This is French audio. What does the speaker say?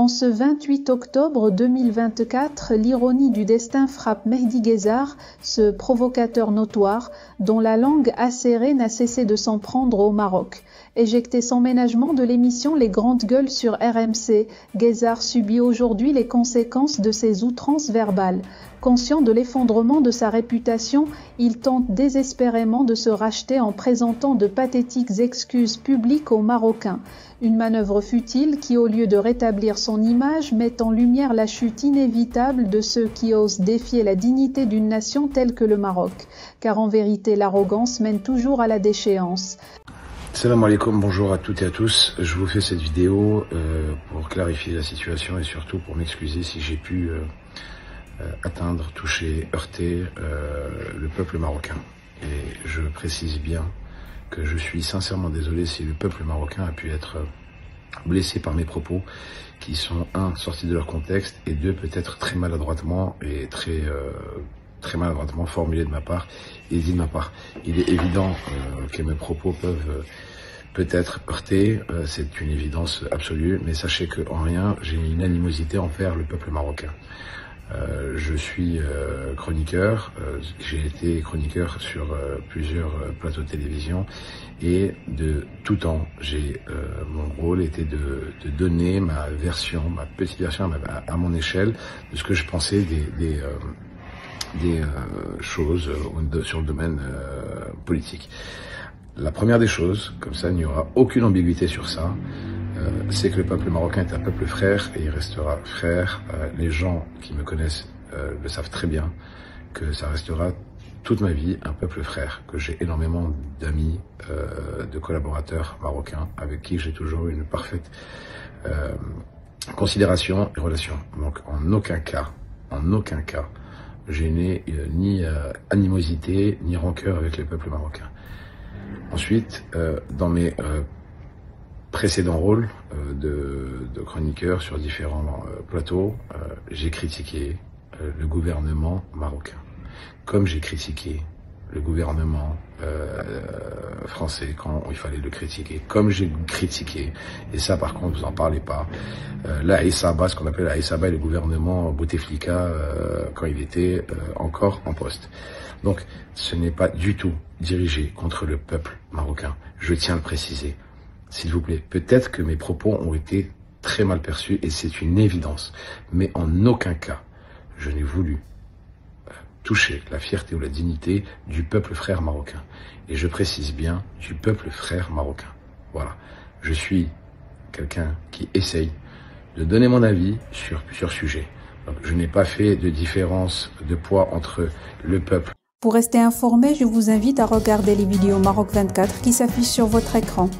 En ce 28 octobre 2024, l'ironie du destin frappe Mehdi Guezar, ce provocateur notoire, dont la langue acérée n'a cessé de s'en prendre au Maroc. Éjecté sans ménagement de l'émission Les Grandes Gueules sur RMC, Guezar subit aujourd'hui les conséquences de ses outrances verbales. Conscient de l'effondrement de sa réputation, il tente désespérément de se racheter en présentant de pathétiques excuses publiques aux Marocains. Une manœuvre futile qui, au lieu de rétablir son image, met en lumière la chute inévitable de ceux qui osent défier la dignité d'une nation telle que le Maroc. Car en vérité, l'arrogance mène toujours à la déchéance. Salam alaikum, bonjour à toutes et à tous. Je vous fais cette vidéo pour clarifier la situation et surtout pour m'excuser si j'ai pu atteindre, toucher, heurter le peuple marocain. Et je précise bien que je suis sincèrement désolé si le peuple marocain a pu être blessé par mes propos qui sont, un, sortis de leur contexte et deux, peut-être très maladroitement et très maladroitement formulés de ma part et dit de ma part. Il est évident que mes propos peuvent peut-être heurter, c'est une évidence absolue, mais sachez qu'en rien, j'ai une animosité envers le peuple marocain. Je suis chroniqueur, j'ai été chroniqueur sur plusieurs plateaux de télévision et de tout temps, mon rôle était de donner ma petite version à mon échelle de ce que je pensais des choses sur le domaine politique. La première des choses, comme ça il n'y aura aucune ambiguïté sur ça, c'est que le peuple marocain est un peuple frère et il restera frère. Les gens qui me connaissent le savent très bien que ça restera toute ma vie un peuple frère, que j'ai énormément d'amis, de collaborateurs marocains avec qui j'ai toujours eu une parfaite considération et relation. Donc en aucun cas, je n'ai ni animosité ni rancœur avec le peuple marocain. Ensuite, dans mes précédents rôles de chroniqueur sur différents plateaux, j'ai critiqué le gouvernement marocain, comme j'ai critiqué le gouvernement français quand il fallait le critiquer, comme j'ai critiqué, et ça par contre vous en parlez pas, la Aïssaba, ce qu'on appelle la Aïssaba et le gouvernement Bouteflika quand il était encore en poste. Donc ce n'est pas du tout dirigé contre le peuple marocain, je tiens à le préciser. S'il vous plaît, peut-être que mes propos ont été très mal perçus et c'est une évidence, mais en aucun cas je n'ai voulu toucher la fierté ou la dignité du peuple frère marocain. Et je précise bien, du peuple frère marocain. Voilà. Je suis quelqu'un qui essaye de donner mon avis sur plusieurs sujets. Donc, je n'ai pas fait de différence de poids entre le peuple. Pour rester informé, je vous invite à regarder les vidéos Maroc 24 qui s'affichent sur votre écran.